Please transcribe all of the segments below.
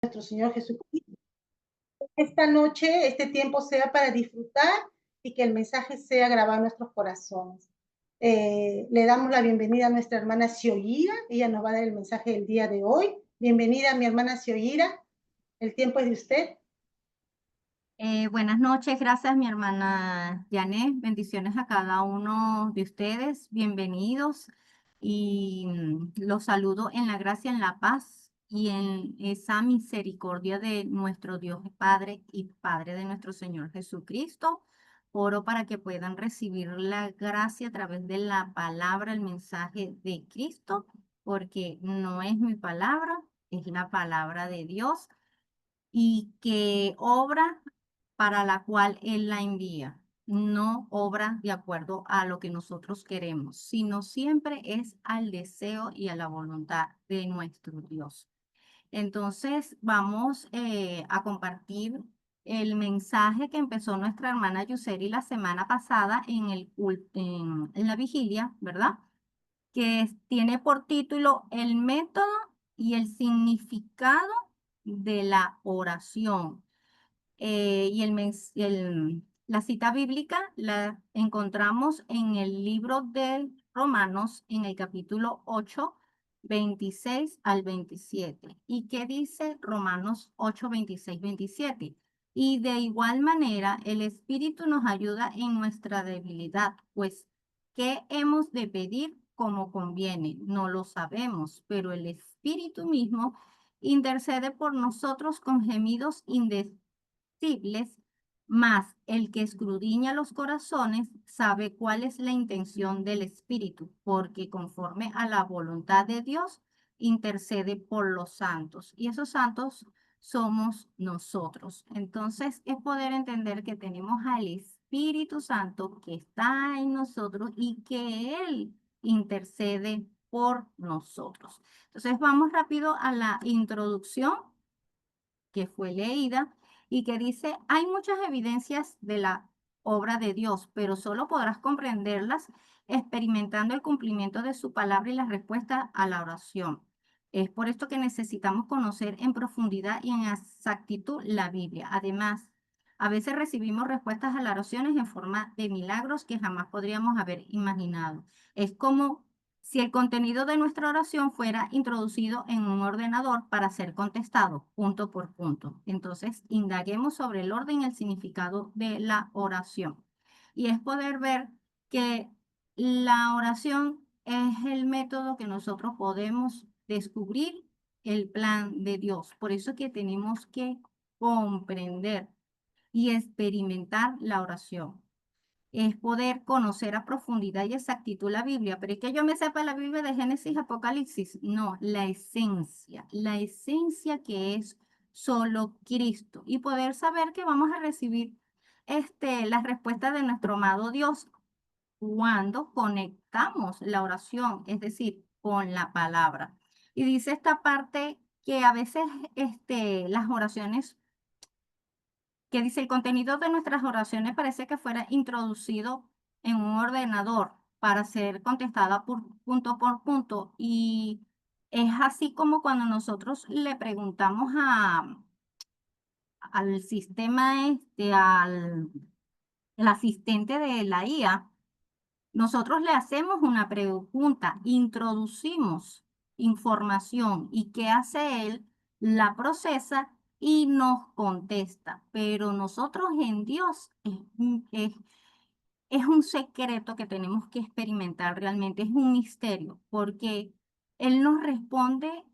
Nuestro Señor Jesucristo. Esta noche, este tiempo sea para disfrutar y que el mensaje sea grabado en nuestros corazones. Le damos la bienvenida a nuestra hermana Sioira. Ella nos va a dar el mensaje del día de hoy. Bienvenida, mi hermana Sioira. El tiempo es de usted. Buenas noches, gracias mi hermana Janet, bendiciones a cada uno de ustedes, bienvenidos y los saludo en la gracia, en la paz y en esa misericordia de nuestro Dios Padre y Padre de nuestro Señor Jesucristo. Oro para que puedan recibir la gracia a través de la palabra, el mensaje de Cristo, porque no es mi palabra, es la palabra de Dios y que obra para la cual Él la envía. No obra de acuerdo a lo que nosotros queremos, sino siempre es al deseo y a la voluntad de nuestro Dios. Entonces, vamos a compartir el mensaje que empezó nuestra hermana Yuseri la semana pasada en la vigilia, ¿verdad? Tiene por título El método y el significado de la oración. La cita bíblica la encontramos en el libro de Romanos, en el capítulo 8, 26 al 27. ¿Y qué dice Romanos 8, 26, 27? Y de igual manera, el Espíritu nos ayuda en nuestra debilidad, pues, ¿qué hemos de pedir como conviene? No lo sabemos, pero el Espíritu mismo intercede por nosotros con gemidos indecibles, mas el que escudriña los corazones sabe cuál es la intención del Espíritu, porque conforme a la voluntad de Dios intercede por los santos. Y esos santos somos nosotros. Entonces es poder entender que tenemos al Espíritu Santo que está en nosotros y que Él intercede por nosotros. Entonces vamos rápido a la introducción que fue leída y que dice, hay muchas evidencias de la obra de Dios, pero solo podrás comprenderlas experimentando el cumplimiento de su palabra y la respuesta a la oración. Es por esto que necesitamos conocer en profundidad y en exactitud la Biblia. Además, a veces recibimos respuestas a las oraciones en forma de milagros que jamás podríamos haber imaginado. Es como si el contenido de nuestra oración fuera introducido en un ordenador para ser contestado punto por punto. Entonces, indaguemos sobre el orden y el significado de la oración. Y es poder ver que la oración es el método que nosotros podemos descubrir el plan de Dios. Por eso es que tenemos que comprender y experimentar la oración. Es poder conocer a profundidad y exactitud la Biblia, pero es que yo me sepa la Biblia de Génesis, Apocalipsis. No, la esencia que es solo Cristo y poder saber que vamos a recibir las respuestas de nuestro amado Dios cuando conectamos la oración, es decir, con la palabra. Y dice esta parte que a veces las oraciones que dice, el contenido de nuestras oraciones parece que fuera introducido en un ordenador para ser contestada por punto. Y es así como cuando nosotros le preguntamos al sistema, el asistente de la IA, nosotros le hacemos una pregunta, introducimos información y ¿qué hace él? La procesa y nos contesta. Pero nosotros en Dios es un secreto que tenemos que experimentar realmente, es un misterio, porque Él nos responde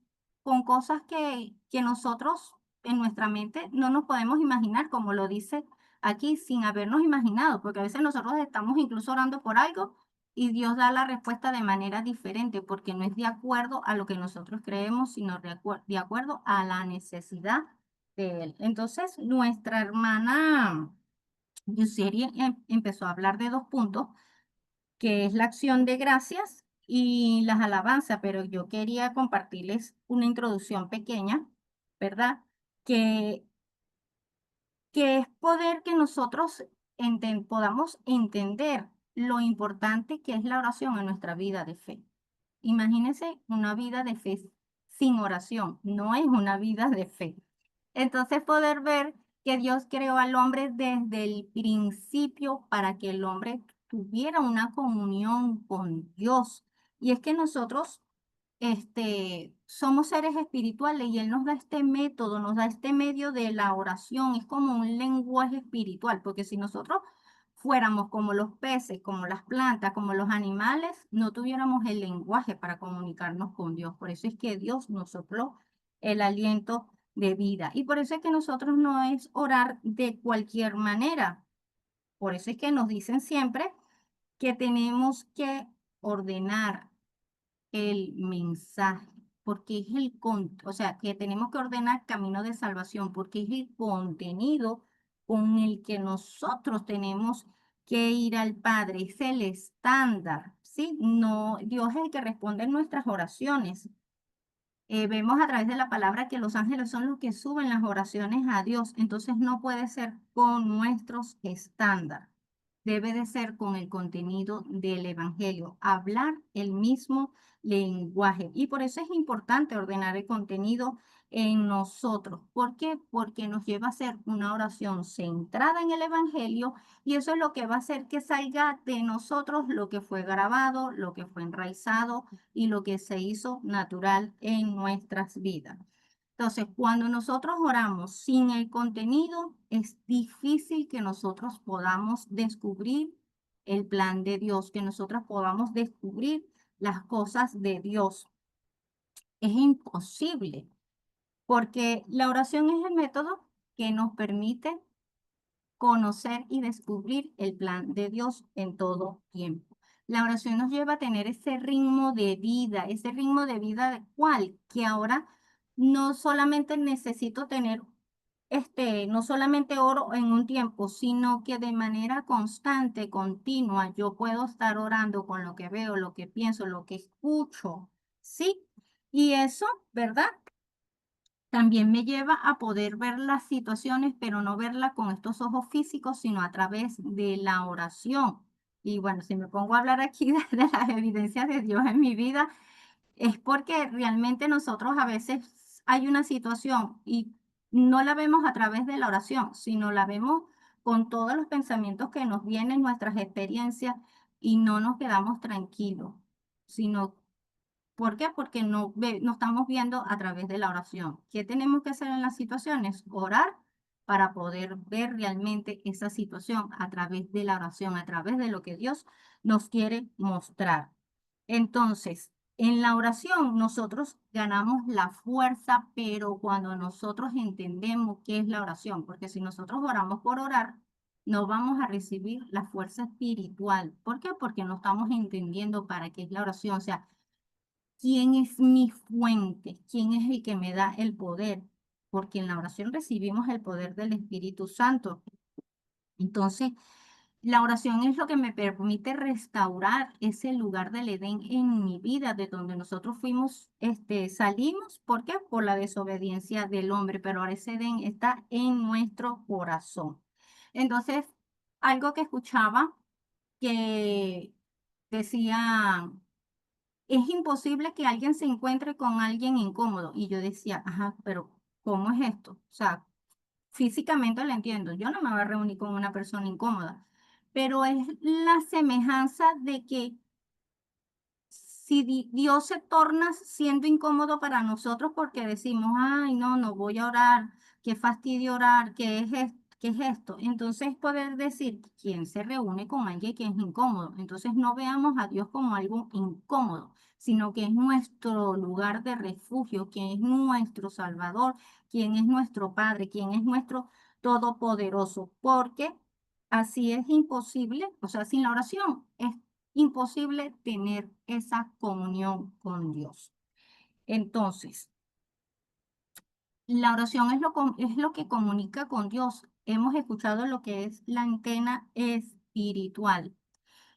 con cosas que nosotros en nuestra mente no nos podemos imaginar, como lo dice aquí, sin habernos imaginado, porque a veces nosotros estamos incluso orando por algo y Dios da la respuesta de manera diferente, porque no es de acuerdo a lo que nosotros creemos, sino de acuerdo a la necesidad de Él. Entonces, nuestra hermana Yuseri empezó a hablar de 2 puntos, que es la acción de gracias y las alabanzas, pero yo quería compartirles una introducción pequeña, ¿verdad? Que, que es poder que nosotros podamos entender lo importante que es la oración en nuestra vida de fe. Imagínense una vida de fe sin oración, no es una vida de fe. Entonces poder ver que Dios creó al hombre desde el principio para que el hombre tuviera una comunión con Dios. Y es que nosotros somos seres espirituales y Él nos da este método, nos da este medio de la oración. Es como un lenguaje espiritual, porque si nosotros fuéramos como los peces, como las plantas, como los animales, no tuviéramos el lenguaje para comunicarnos con Dios. Por eso es que Dios nos sopló el aliento de vida. Y por eso es que nosotros no es orar de cualquier manera. Por eso es que nos dicen siempre que tenemos que ordenar el mensaje, porque es o sea, que tenemos que ordenar camino de salvación, porque es el contenido con el que nosotros tenemos que ir al Padre, es el estándar, ¿sí? No, Dios es el que responde en nuestras oraciones. Vemos a través de la palabra que los ángeles son los que suben las oraciones a Dios, entonces no puede ser con nuestros estándares, debe de ser con el contenido del Evangelio, hablar el mismo lenguaje. Y por eso es importante ordenar el contenido en nosotros. ¿Por qué? Porque nos lleva a hacer una oración centrada en el Evangelio y eso es lo que va a hacer que salga de nosotros lo que fue grabado, lo que fue enraizado y lo que se hizo natural en nuestras vidas. Entonces, cuando nosotros oramos sin el contenido, es difícil que nosotros podamos descubrir el plan de Dios, que nosotros podamos descubrir las cosas de Dios. Es imposible, porque la oración es el método que nos permite conocer y descubrir el plan de Dios en todo tiempo. La oración nos lleva a tener ese ritmo de vida cual que ahora no solamente necesito tener, no solamente oro en un tiempo, sino que de manera constante, continua, yo puedo estar orando con lo que veo, lo que pienso, lo que escucho, ¿sí? Y eso, ¿verdad? También me lleva a poder ver las situaciones, pero no verlas con estos ojos físicos, sino a través de la oración. Y bueno, si me pongo a hablar aquí de las evidencias de Dios en mi vida, es porque realmente nosotros a veces hay una situación y no la vemos a través de la oración, sino la vemos con todos los pensamientos que nos vienen, nuestras experiencias, y no nos quedamos tranquilos, sino ¿por qué? Porque no estamos viendo a través de la oración. ¿Qué tenemos que hacer en las situaciones? Orar para poder ver realmente esa situación a través de la oración, a través de lo que Dios nos quiere mostrar. Entonces, en la oración nosotros ganamos la fuerza, pero cuando nosotros entendemos qué es la oración, porque si nosotros oramos por orar, no vamos a recibir la fuerza espiritual. ¿Por qué? Porque no estamos entendiendo para qué es la oración. O sea, ¿quién es mi fuente? ¿Quién es el que me da el poder? Porque en la oración recibimos el poder del Espíritu Santo. Entonces, la oración es lo que me permite restaurar ese lugar del Edén en mi vida, de donde nosotros fuimos, salimos. ¿Por qué? Por la desobediencia del hombre, pero ahora ese Edén está en nuestro corazón. Entonces, algo que escuchaba que decía es imposible que alguien se encuentre con alguien incómodo. Y yo decía, ajá, pero ¿cómo es esto? O sea, físicamente lo entiendo. Yo no me voy a reunir con una persona incómoda, pero es la semejanza de que si Dios se torna siendo incómodo para nosotros porque decimos, ay, no, no voy a orar, qué fastidio orar, qué es esto? Entonces poder decir, ¿quién se reúne con alguien que es incómodo? Entonces no veamos a Dios como algo incómodo, sino que es nuestro lugar de refugio, quien es nuestro Salvador, quien es nuestro Padre, quien es nuestro Todopoderoso, porque así es imposible, o sea, sin la oración es imposible tener esa comunión con Dios. Entonces, la oración es lo que comunica con Dios. Hemos escuchado lo que es la antena espiritual.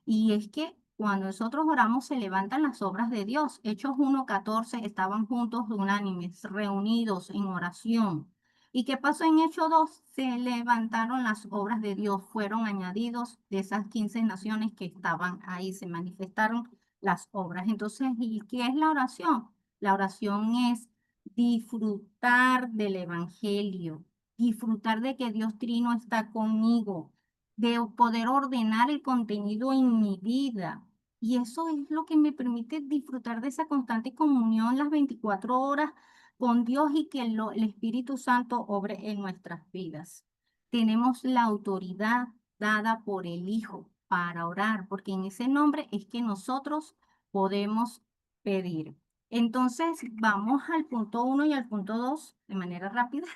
Y es que cuando nosotros oramos se levantan las obras de Dios. Hechos 1:14 estaban juntos unánimes, reunidos en oración. ¿Y qué pasó en Hechos 2? Se levantaron las obras de Dios, fueron añadidos de esas 15 naciones que estaban ahí, se manifestaron las obras. Entonces, ¿y qué es la oración? La oración es disfrutar del Evangelio, disfrutar de que Dios Trino está conmigo, de poder ordenar el contenido en mi vida. Y eso es lo que me permite disfrutar de esa constante comunión las 24 horas con Dios y que el Espíritu Santo obre en nuestras vidas. Tenemos la autoridad dada por el Hijo para orar, porque en ese nombre es que nosotros podemos pedir. Entonces, vamos al punto 1 y al punto 2 de manera rápida,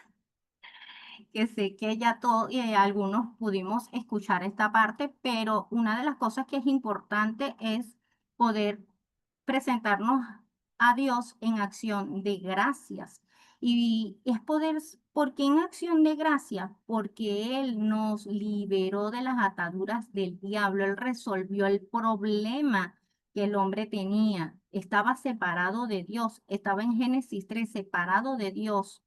que sé que ya algunos pudimos escuchar esta parte, pero una de las cosas que es importante es poder presentarnos a Dios en acción de gracias. Y es ¿por qué en acción de gracias? Porque Él nos liberó de las ataduras del diablo, Él resolvió el problema que el hombre tenía. Estaba separado de Dios, estaba en Génesis 3, separado de Dios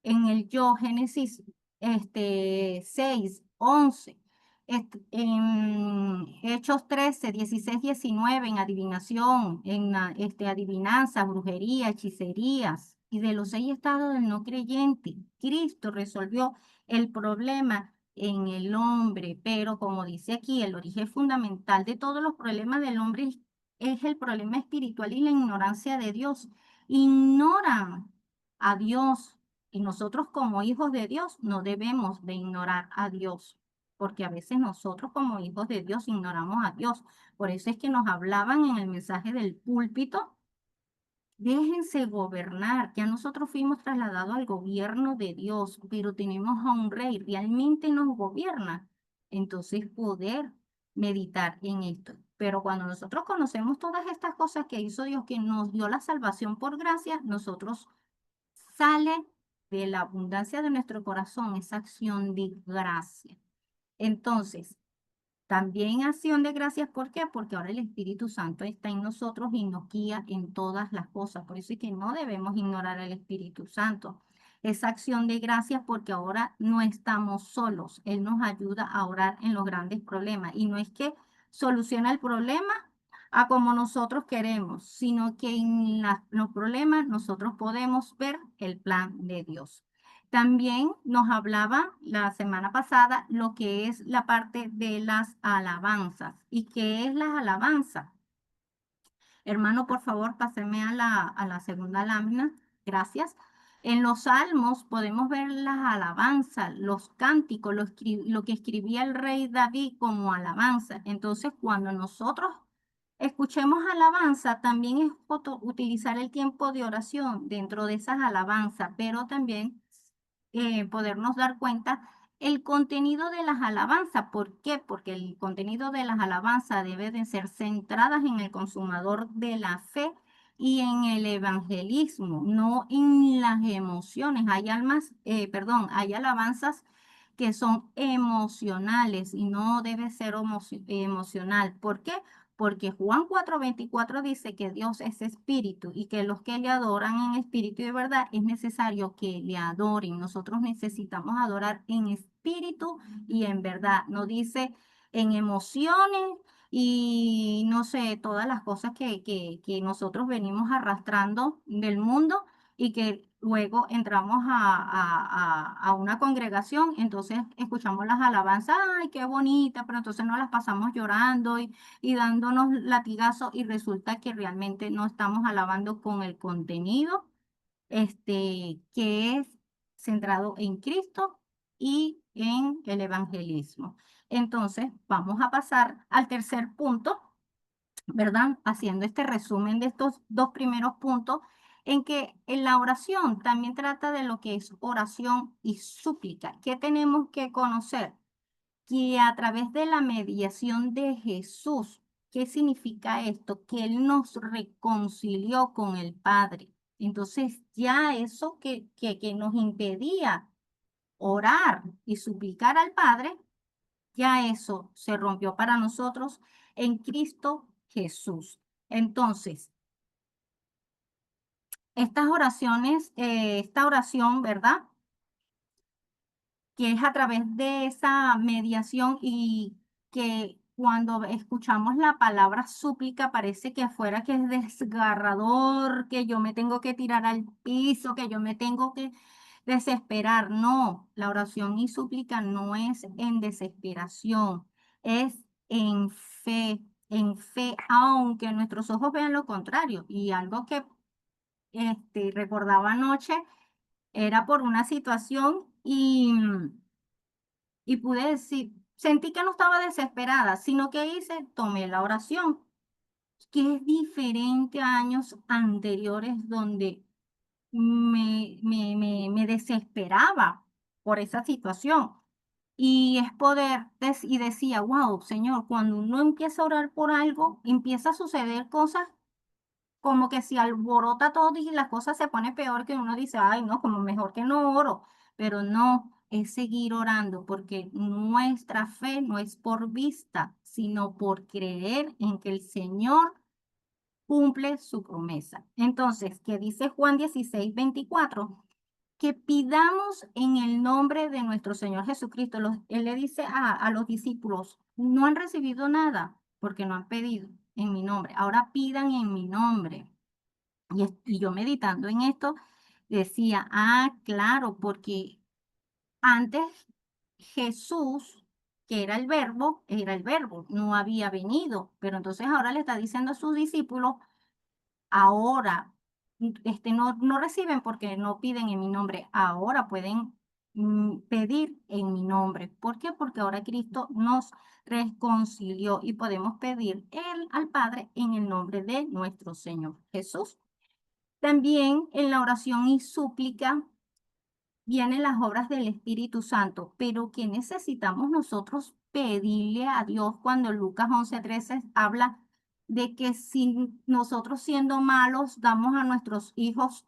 en el yo, Génesis 6, 11, en Hechos 13, 16, 19, en adivinación, en adivinanzas, brujería, hechicerías, y de los 6 estados del no creyente. Cristo resolvió el problema en el hombre, pero como dice aquí, el origen fundamental de todos los problemas del hombre es el problema espiritual y la ignorancia de Dios. Ignoran a Dios. Y nosotros como hijos de Dios no debemos de ignorar a Dios, porque a veces nosotros como hijos de Dios ignoramos a Dios. Por eso es que nos hablaban en el mensaje del púlpito, déjense gobernar, ya nosotros fuimos trasladados al gobierno de Dios, pero tenemos a un rey, realmente nos gobierna. Entonces poder meditar en esto. Pero cuando nosotros conocemos todas estas cosas que hizo Dios, que nos dio la salvación por gracia, nosotros sale de la abundancia de nuestro corazón esa acción de gracia. Entonces, también acción de gracias, ¿por qué? Porque ahora el Espíritu Santo está en nosotros y nos guía en todas las cosas. Por eso es que no debemos ignorar al Espíritu Santo. Esa acción de gracias porque ahora no estamos solos. Él nos ayuda a orar en los grandes problemas. Y no es que soluciona el problema a como nosotros queremos, sino que en los problemas nosotros podemos ver el plan de Dios. También nos hablaba la semana pasada lo que es la parte de las alabanzas. ¿Y qué es las alabanzas? Hermano, por favor, páseme a la segunda lámina. Gracias. En los salmos podemos ver las alabanzas, los cánticos, lo que escribía el rey David como alabanza. Entonces, cuando nosotros escuchemos alabanza, también es utilizar el tiempo de oración dentro de esas alabanzas, pero también podernos dar cuenta el contenido de las alabanzas. ¿Por qué? Porque el contenido de las alabanzas debe de ser centradas en el consumador de la fe y en el evangelismo, no en las emociones. Hay alabanzas que son emocionales y no debe ser emocional. ¿Por qué? Porque Juan 4:24 dice que Dios es espíritu y que los que le adoran en espíritu y de verdad es necesario que le adoren. Nosotros necesitamos adorar en espíritu y en verdad. No dice en emociones y no sé, todas las cosas que nosotros venimos arrastrando del mundo y que luego entramos a una congregación, entonces escuchamos las alabanzas, ay, qué bonita, pero entonces nos las pasamos llorando y dándonos latigazos y resulta que realmente no estamos alabando con el contenido que es centrado en Cristo y en el evangelismo. Entonces, vamos a pasar al tercer punto, ¿verdad? Haciendo este resumen de estos dos primeros puntos, en que en la oración también trata de lo que es oración y súplica. ¿Qué tenemos que conocer? Que a través de la mediación de Jesús, ¿qué significa esto? Que Él nos reconcilió con el Padre. Entonces ya eso que nos impedía orar y suplicar al Padre, ya eso se rompió para nosotros en Cristo Jesús. Entonces, esta oración, ¿verdad? Que es a través de esa mediación y que cuando escuchamos la palabra súplica parece que afuera que es desgarrador, que yo me tengo que tirar al piso, que yo me tengo que desesperar. No, la oración y súplica no es en desesperación, es en fe, aunque nuestros ojos vean lo contrario. Y algo que recordaba anoche era por una situación y pude decir, sentí que no estaba desesperada, sino que hice, tomé la oración, que es diferente a años anteriores donde me desesperaba por esa situación. Y es poder, y decía, wow, Señor, cuando uno empieza a orar por algo, empieza a suceder cosas como que si alborota todo y las cosas se pone peor, que uno dice, ay, no, como mejor que no oro, pero no, es seguir orando, porque nuestra fe no es por vista, sino por creer en que el Señor cumple su promesa. Entonces, ¿qué dice Juan 16:24? Que pidamos en el nombre de nuestro Señor Jesucristo. Él le dice a los discípulos, no han recibido nada porque no han pedido en mi nombre. Ahora pidan en mi nombre. Y yo meditando en esto, decía, claro, porque antes Jesús, que era el verbo, no había venido, pero entonces ahora le está diciendo a sus discípulos, ahora, no reciben porque no piden en mi nombre, ahora pueden pedir en mi nombre. ¿Por qué? Porque ahora Cristo nos reconcilió y podemos pedir al Padre en el nombre de nuestro Señor Jesús. También en la oración y súplica vienen las obras del Espíritu Santo, pero ¿qué necesitamos nosotros pedirle a Dios cuando Lucas 11:13 habla de que si nosotros siendo malos damos a nuestros hijos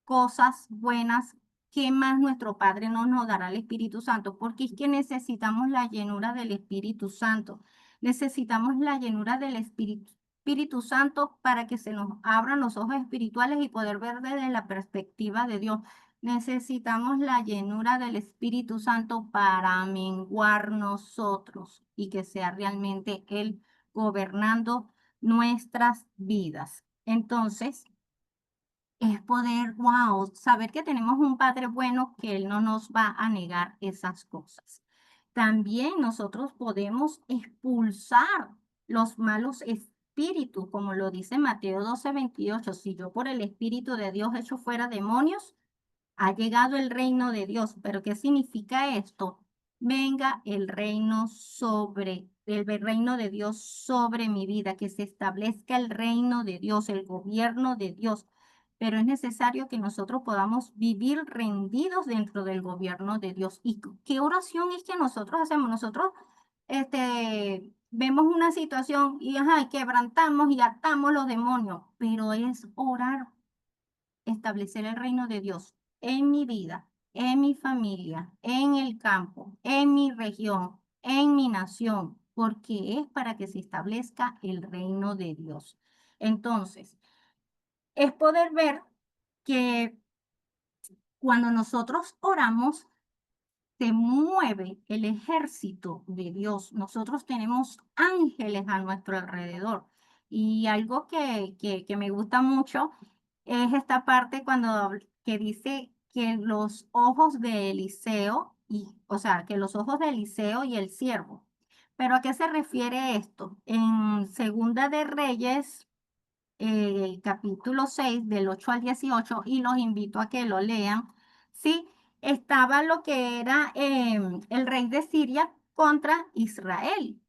cosas buenas, ¿qué más nuestro Padre no nos dará el Espíritu Santo? Porque es que necesitamos la llenura del Espíritu Santo. Necesitamos la llenura del Espíritu Santo para que se nos abran los ojos espirituales y poder ver desde la perspectiva de Dios. Necesitamos la llenura del Espíritu Santo para menguar nosotros y que sea realmente Él gobernando nuestras vidas. Entonces, es poder, wow, saber que tenemos un Padre bueno, que Él no nos va a negar esas cosas. También nosotros podemos expulsar los malos espíritus, como lo dice Mateo 12:28. Si yo por el Espíritu de Dios echo fuera demonios, ha llegado el reino de Dios. ¿Pero qué significa esto? Venga el reino de Dios sobre mi vida, que se establezca el reino de Dios, el gobierno de Dios. Pero es necesario que nosotros podamos vivir rendidos dentro del gobierno de Dios. ¿Y qué oración es que nosotros hacemos? Nosotros vemos una situación y quebrantamos y atamos los demonios, pero es orar, establecer el reino de Dios en mi vida, en mi familia, en el campo, en mi región, en mi nación, porque es para que se establezca el reino de Dios. Entonces, es poder ver que cuando nosotros oramos, se mueve el ejército de Dios. Nosotros tenemos ángeles a nuestro alrededor. Y algo que me gusta mucho es esta parte que dice que los ojos de Eliseo, o sea, que los ojos de Eliseo y el siervo. ¿Pero a qué se refiere esto? En Segunda de Reyes, capítulo 6 del 8 al 18, y los invito a que lo lean, ¿sí? Estaba lo que era el rey de Siria contra Israel.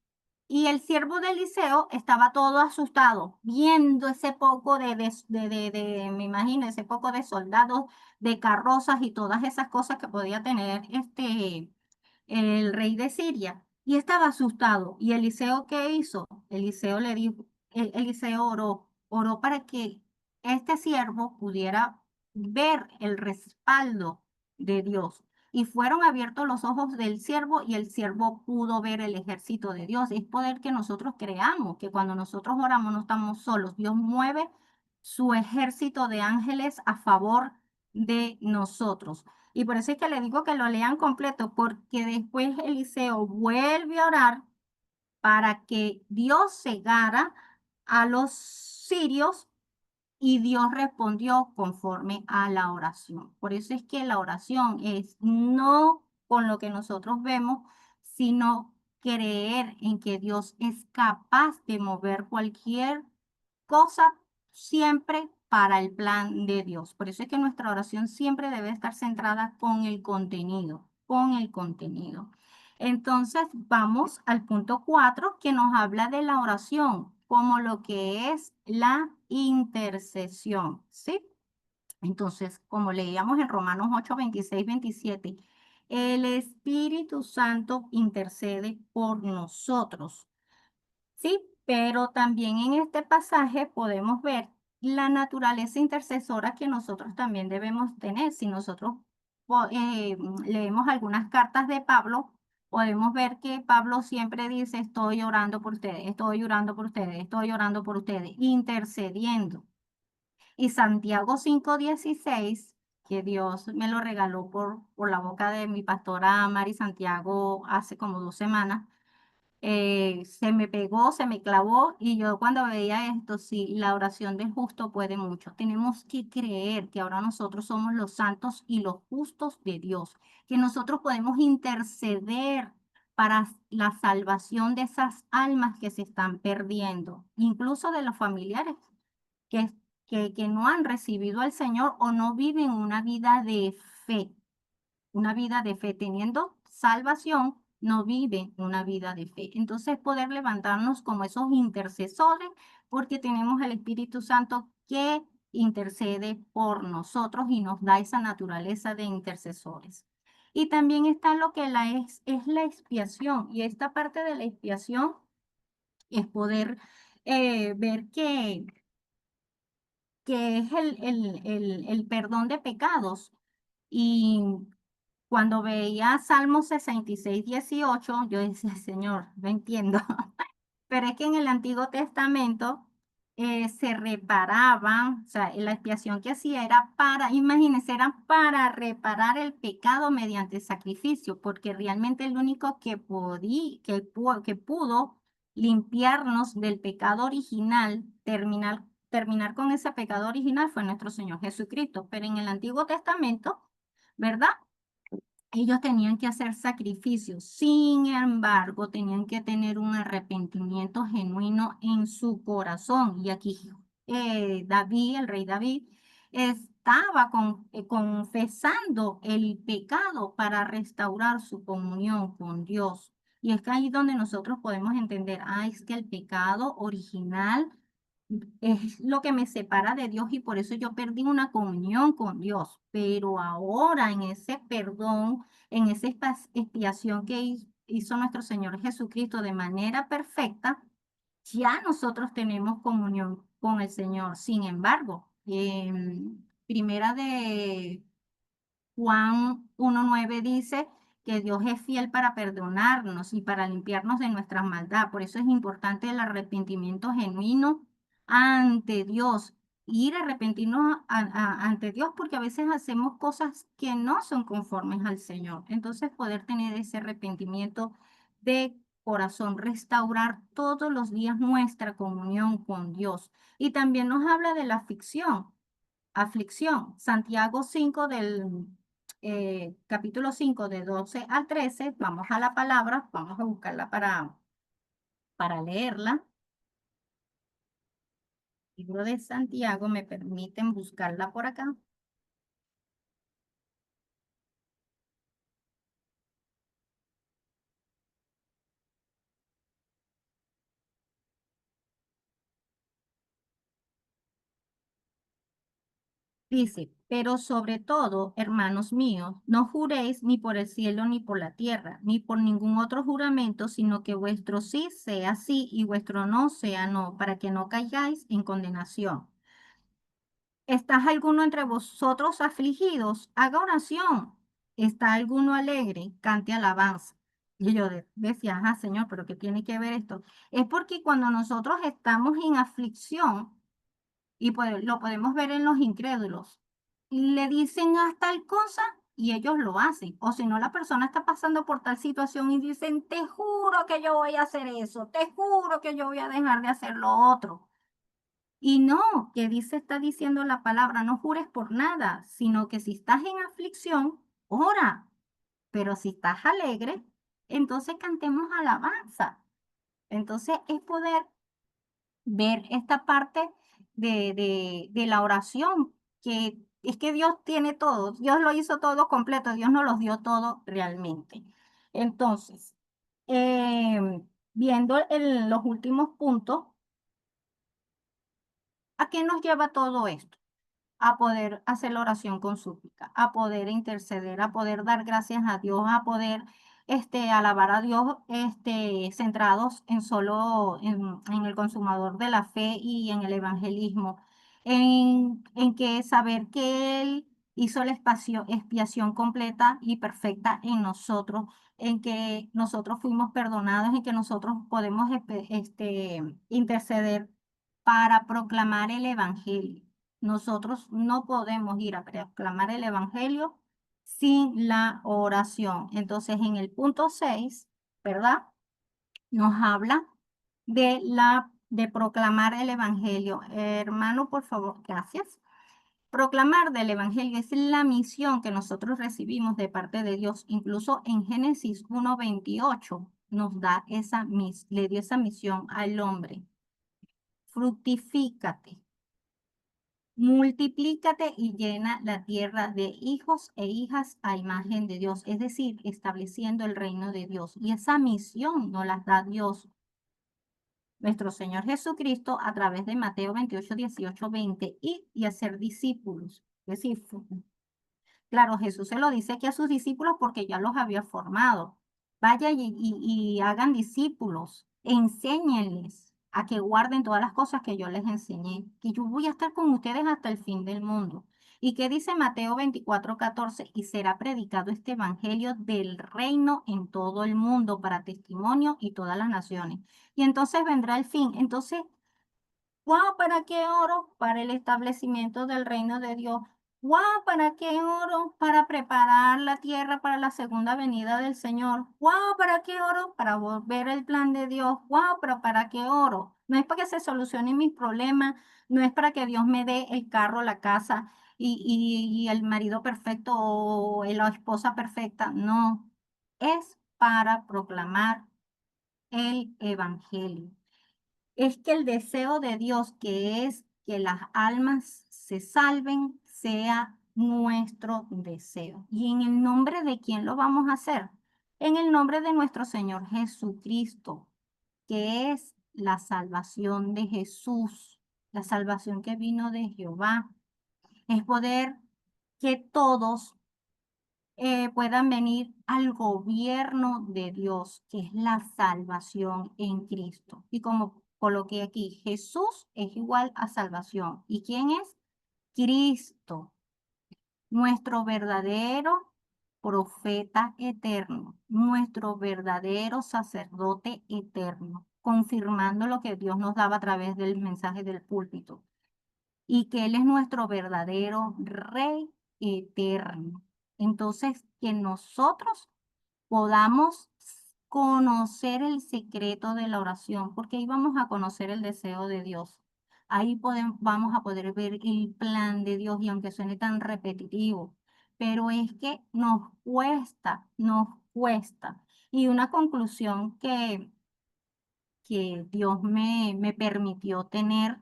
Y el siervo de Eliseo estaba todo asustado, viendo ese poco me imagino, ese poco de soldados, de carrozas y todas esas cosas que podía tener el rey de Siria. Y estaba asustado. ¿Y Eliseo qué hizo? Eliseo le dijo, Eliseo oró para que este siervo pudiera ver el respaldo de Dios. Y fueron abiertos los ojos del siervo y el siervo pudo ver el ejército de Dios. Es poder que nosotros creamos, que cuando nosotros oramos no estamos solos. Dios mueve su ejército de ángeles a favor de nosotros. Y por eso es que le digo que lo lean completo, porque después Eliseo vuelve a orar para que Dios cegara a los sirios y Dios respondió conforme a la oración. Por eso es que la oración es no con lo que nosotros vemos, sino creer en que Dios es capaz de mover cualquier cosa siempre para el plan de Dios. Por eso es que nuestra oración siempre debe estar centrada con el contenido, con el contenido. Entonces, vamos al punto 4 que nos habla de la oración como lo que es la intercesión, ¿sí? Entonces, como leíamos en Romanos 8, 26, 27, el Espíritu Santo intercede por nosotros. Sí, pero también en este pasaje podemos ver la naturaleza intercesora que nosotros también debemos tener. Si nosotros leemos algunas cartas de Pablo, podemos ver que Pablo siempre dice, estoy orando por ustedes, estoy orando por ustedes, estoy orando por ustedes, intercediendo. Y Santiago 5:16, que Dios me lo regaló por la boca de mi pastora Mari Santiago hace como 2 semanas, se me pegó, se me clavó y yo cuando veía esto, sí, la oración del justo puede mucho. Tenemos que creer que ahora nosotros somos los santos y los justos de Dios, que nosotros podemos interceder para la salvación de esas almas que se están perdiendo, incluso de los familiares que, que no han recibido al Señor o no viven fe una vida de fe, teniendo salvación, no vive una vida de fe. Entonces, poder levantarnos como esos intercesores, porque tenemos el Espíritu Santo que intercede por nosotros y nos da esa naturaleza de intercesores. Y también está lo que es la expiación, y esta parte de la expiación es poder ver que es el perdón de pecados. Y cuando veía Salmo 66:18, yo decía, Señor, no entiendo. Pero es que en el Antiguo Testamento se reparaban, o sea, la expiación que hacía era para, imagínense, era para reparar el pecado mediante sacrificio, porque realmente el único que que pudo limpiarnos del pecado original, terminar con ese pecado original fue nuestro Señor Jesucristo. Pero en el Antiguo Testamento, ¿verdad? Ellos tenían que hacer sacrificios, sin embargo, tenían que tener un arrepentimiento genuino en su corazón. Y aquí David, el rey David, estaba confesando el pecado para restaurar su comunión con Dios. Y es que ahí donde nosotros podemos entender, es que el pecado original es lo que me separa de Dios y por eso yo perdí una comunión con Dios. Pero ahora en ese perdón, en esa expiación que hizo nuestro Señor Jesucristo de manera perfecta, ya nosotros tenemos comunión con el Señor. Sin embargo, primera de Juan 1:9 dice que Dios es fiel para perdonarnos y para limpiarnos de nuestras maldad. Por eso es importante el arrepentimiento genuino ante Dios. Ir a arrepentirnos ante Dios porque a veces hacemos cosas que no son conformes al Señor. Entonces poder tener ese arrepentimiento de corazón, restaurar todos los días nuestra comunión con Dios. Y también nos habla de la aflicción. Santiago 5 del capítulo 5 de 12 al 13, vamos a la palabra, vamos a buscarla para leerla. Libro de Santiago, me permiten buscarla por acá. Dice, pero sobre todo, hermanos míos, no juréis ni por el cielo ni por la tierra, ni por ningún otro juramento, sino que vuestro sí sea sí y vuestro no sea no, para que no caigáis en condenación. ¿Está alguno entre vosotros afligidos? Haga oración. ¿Está alguno alegre? Cante alabanza. Y yo decía, Señor, pero ¿qué tiene que ver esto? Es porque cuando nosotros estamos en aflicción, y pues lo podemos ver en los incrédulos, le dicen hasta tal cosa y ellos lo hacen. O si no, la persona está pasando por tal situación y dicen, te juro que yo voy a hacer eso, te juro que yo voy a dejar de hacer lo otro. Y no, que dice, está diciendo la palabra, no jures por nada, sino que si estás en aflicción, ora. Pero si estás alegre, entonces cantemos alabanza. Entonces es poder ver esta parte de la oración, que es que Dios tiene todo, Dios lo hizo todo completo, Dios nos los dio todo realmente. Entonces, viendo los últimos puntos, ¿a qué nos lleva todo esto? A poder hacer la oración con súplica, a poder interceder, a poder dar gracias a Dios, a poder alabar a Dios, centrados en solo en el consumador de la fe y en el evangelismo, en que saber que Él hizo la expiación completa y perfecta en nosotros, en que nosotros fuimos perdonados y que nosotros podemos interceder para proclamar el evangelio. Nosotros no podemos ir a proclamar el evangelio sin la oración. Entonces, en el punto 6, ¿verdad? Nos habla de proclamar el evangelio. Hermano, por favor, gracias. Proclamar del evangelio es la misión que nosotros recibimos de parte de Dios. Incluso en Génesis 1:28 nos da le dio esa misión al hombre. Fructifícate, multiplícate y llena la tierra de hijos e hijas a imagen de Dios, es decir, estableciendo el reino de Dios. Y esa misión nos la da Dios, nuestro Señor Jesucristo, a través de Mateo 28, 18, 20, y hacer discípulos. Es decir, claro, Jesús se lo dice aquí a sus discípulos porque ya los había formado. Vaya y hagan discípulos, enséñenles a que guarden todas las cosas que yo les enseñé, que yo voy a estar con ustedes hasta el fin del mundo. ¿Y qué dice Mateo 24, 14? Y será predicado este evangelio del reino en todo el mundo para testimonio y todas las naciones. Y entonces vendrá el fin. Entonces, guau, ¿para qué oro? Para el establecimiento del reino de Dios. Guau, ¿para qué oro? Para preparar la tierra para la segunda venida del Señor. Guau, ¿para qué oro? Para volver el plan de Dios. Guau, pero ¿para qué oro? No es para que se solucionen mis problemas, no es para que Dios me dé el carro, la casa y el marido perfecto o la esposa perfecta. No, es para proclamar el evangelio. Es que el deseo de Dios, que es que las almas se salven, sea nuestro deseo. ¿Y en el nombre de quién lo vamos a hacer? En el nombre de nuestro Señor Jesucristo, que es la salvación de Jesús, la salvación que vino de Jehová. Es poder que todos puedan venir al gobierno de Dios, que es la salvación en Cristo. Y como coloqué aquí, Jesús es igual a salvación. ¿Y quién es? Cristo, nuestro verdadero profeta eterno, nuestro verdadero sacerdote eterno, confirmando lo que Dios nos daba a través del mensaje del púlpito, y que Él es nuestro verdadero Rey eterno. Entonces, que nosotros podamos conocer el secreto de la oración, porque ahí vamos a conocer el deseo de Dios. Ahí vamos a poder ver el plan de Dios, y aunque suene tan repetitivo, pero es que nos cuesta, nos cuesta. Y una conclusión que Dios me permitió tener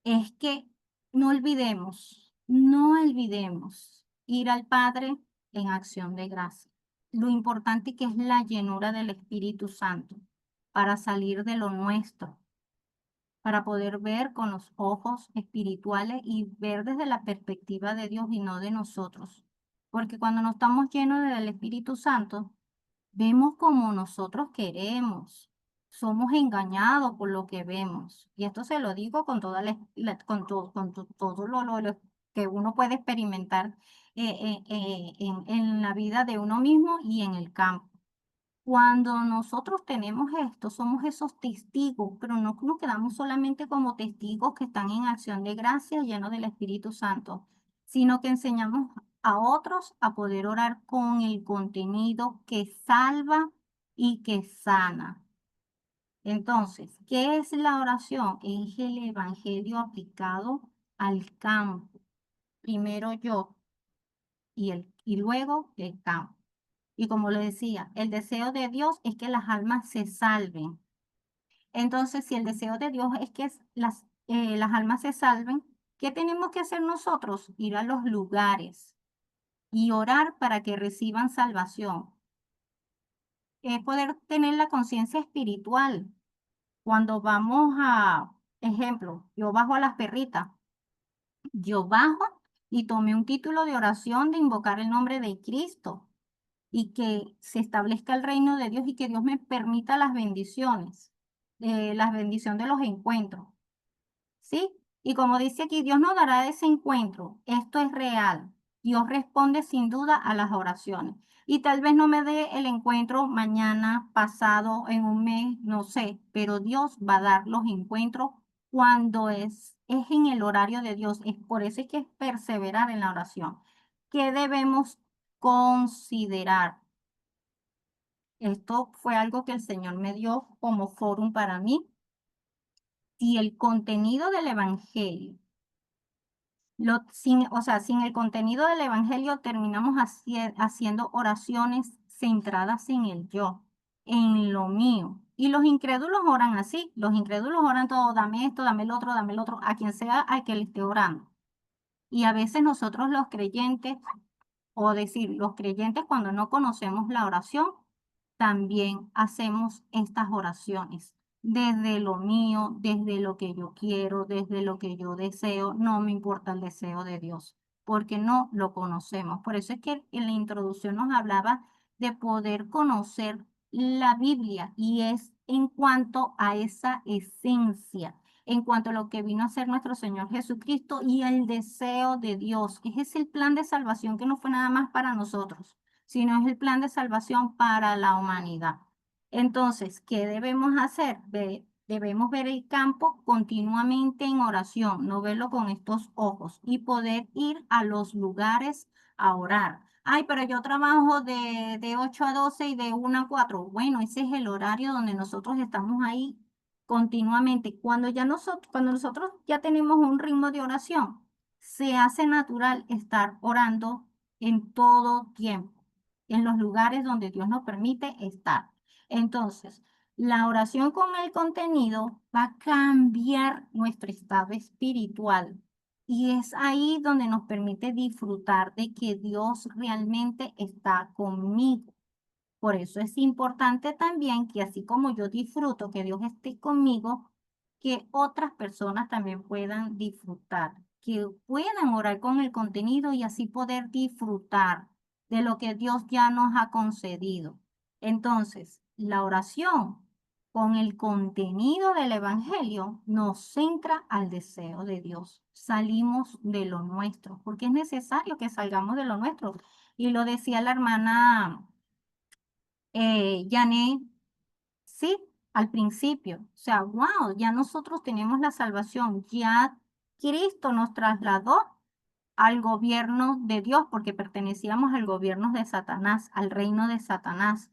es que no olvidemos ir al Padre en acción de gracia. Lo importante que es la llenura del Espíritu Santo para salir de lo nuestro, para poder ver con los ojos espirituales y ver desde la perspectiva de Dios y no de nosotros. Porque cuando no estamos llenos del Espíritu Santo, vemos como nosotros queremos. Somos engañados por lo que vemos. Y esto se lo digo con toda todo lo que uno puede experimentar en la vida de uno mismo y en el campo. Cuando nosotros tenemos esto, somos esos testigos, pero no nos quedamos solamente como testigos que están en acción de gracia, llenos del Espíritu Santo, sino que enseñamos a otros a poder orar con el contenido que salva y que sana. Entonces, ¿qué es la oración? Es el evangelio aplicado al campo. Primero yo y luego el campo. Y como le decía, el deseo de Dios es que las almas se salven. Entonces, si el deseo de Dios es que las almas se salven, ¿qué tenemos que hacer nosotros? Ir a los lugares y orar para que reciban salvación. Es poder tener la conciencia espiritual. Cuando vamos a, ejemplo, yo bajo a las perritas, yo bajo y tomé un título de oración de invocar el nombre de Cristo y que se establezca el reino de Dios y que Dios me permita las bendiciones, la bendición de los encuentros. ¿Sí? Y como dice aquí, Dios nos dará ese encuentro. Esto es real. Dios responde sin duda a las oraciones. Y tal vez no me dé el encuentro mañana, pasado, en un mes, no sé, pero Dios va a dar los encuentros cuando es en el horario de Dios. Es por eso es que es perseverar en la oración. ¿Qué debemos considerar? Esto fue algo que el Señor me dio como fórum para mí. Y el contenido del Evangelio o sea, sin el contenido del evangelio terminamos haciendo oraciones centradas en el yo, en lo mío. Y los incrédulos oran así, los incrédulos oran todo, dame esto, dame el otro, a quien sea al que le esté orando. Y a veces nosotros los creyentes, o decir, los creyentes cuando no conocemos la oración, también hacemos estas oraciones. Desde lo mío, desde lo que yo quiero, desde lo que yo deseo, no me importa el deseo de Dios, porque no lo conocemos. Por eso es que en la introducción nos hablaba de poder conocer la Biblia y es en cuanto a esa esencia, en cuanto a lo que vino a ser nuestro Señor Jesucristo y el deseo de Dios. Ese es el plan de salvación que no fue nada más para nosotros, sino es el plan de salvación para la humanidad. Entonces, ¿qué debemos hacer? Debemos ver el campo continuamente en oración, no verlo con estos ojos y poder ir a los lugares a orar. Ay, pero yo trabajo de 8 a 12 y de 1 a 4. Bueno, ese es el horario donde nosotros estamos ahí continuamente. Cuando nosotros ya tenemos un ritmo de oración, se hace natural estar orando en todo tiempo, en los lugares donde Dios nos permite estar. Entonces, la oración con el contenido va a cambiar nuestro estado espiritual y es ahí donde nos permite disfrutar de que Dios realmente está conmigo. Por eso es importante también que así como yo disfruto que Dios esté conmigo, que otras personas también puedan disfrutar, que puedan orar con el contenido y así poder disfrutar de lo que Dios ya nos ha concedido. Entonces, la oración con el contenido del Evangelio nos centra al deseo de Dios. Salimos de lo nuestro, porque es necesario que salgamos de lo nuestro. Y lo decía la hermana Janet, sí, al principio. O sea, wow, ya nosotros tenemos la salvación, ya Cristo nos trasladó al gobierno de Dios, porque pertenecíamos al gobierno de Satanás, al reino de Satanás.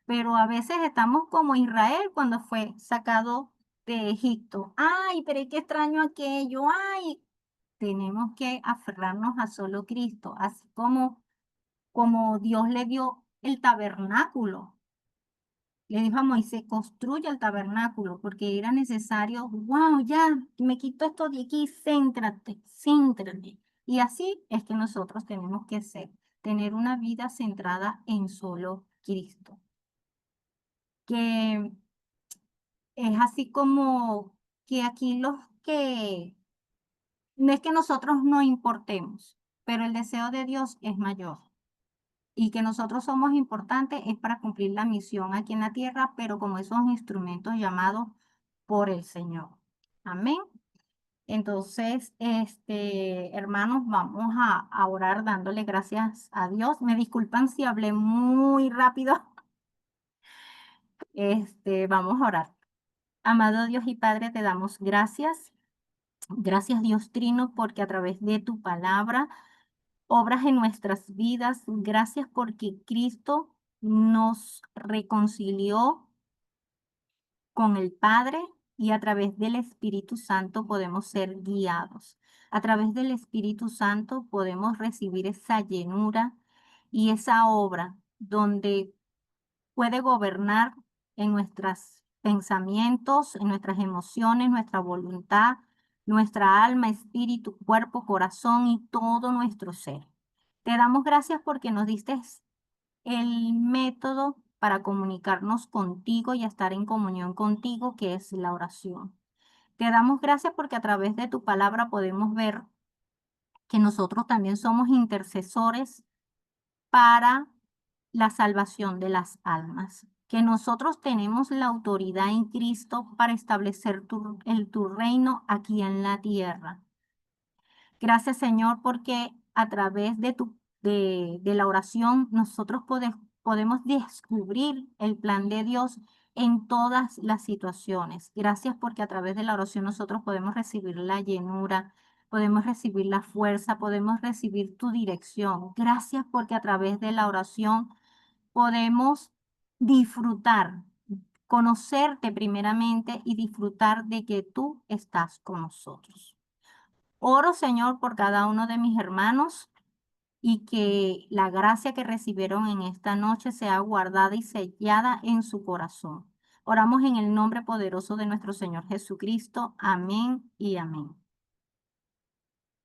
Pero a veces estamos como Israel cuando fue sacado de Egipto. Ay, pero qué extraño aquello. Ay, tenemos que aferrarnos a solo Cristo, así como Dios le dio el tabernáculo. Le dijo a Moisés, construye el tabernáculo, porque era necesario, wow, ya, me quito esto de aquí, céntrate, céntrate. Y así es que nosotros tenemos que ser, tener una vida centrada en solo Cristo. Que es así como que aquí los que, no es que nosotros no importemos, pero el deseo de Dios es mayor. Y que nosotros somos importantes es para cumplir la misión aquí en la tierra, pero como esos instrumentos llamados por el Señor. Amén. Entonces, hermanos, vamos a orar dándole gracias a Dios. Me disculpan si hablé muy rápido. Vamos a orar. Amado Dios y Padre, te damos gracias. Gracias, Dios Trino, porque a través de tu palabra obras en nuestras vidas. Gracias porque Cristo nos reconcilió con el Padre y a través del Espíritu Santo podemos ser guiados. A través del Espíritu Santo podemos recibir esa llenura y esa obra donde puede gobernar en nuestros pensamientos, en nuestras emociones, nuestra voluntad, nuestra alma, espíritu, cuerpo, corazón y todo nuestro ser. Te damos gracias porque nos diste el método para comunicarnos contigo y estar en comunión contigo, que es la oración. Te damos gracias porque a través de tu palabra podemos ver que nosotros también somos intercesores para la salvación de las almas, que nosotros tenemos la autoridad en Cristo para establecer tu reino aquí en la tierra. Gracias, Señor, porque a través de la oración nosotros podemos descubrir el plan de Dios en todas las situaciones. Gracias porque a través de la oración nosotros podemos recibir la llenura, podemos recibir la fuerza, podemos recibir tu dirección. Gracias porque a través de la oración podemos disfrutar, conocerte primeramente y disfrutar de que tú estás con nosotros. Oro, Señor, por cada uno de mis hermanos y que la gracia que recibieron en esta noche sea guardada y sellada en su corazón. Oramos en el nombre poderoso de nuestro Señor Jesucristo. Amén y amén.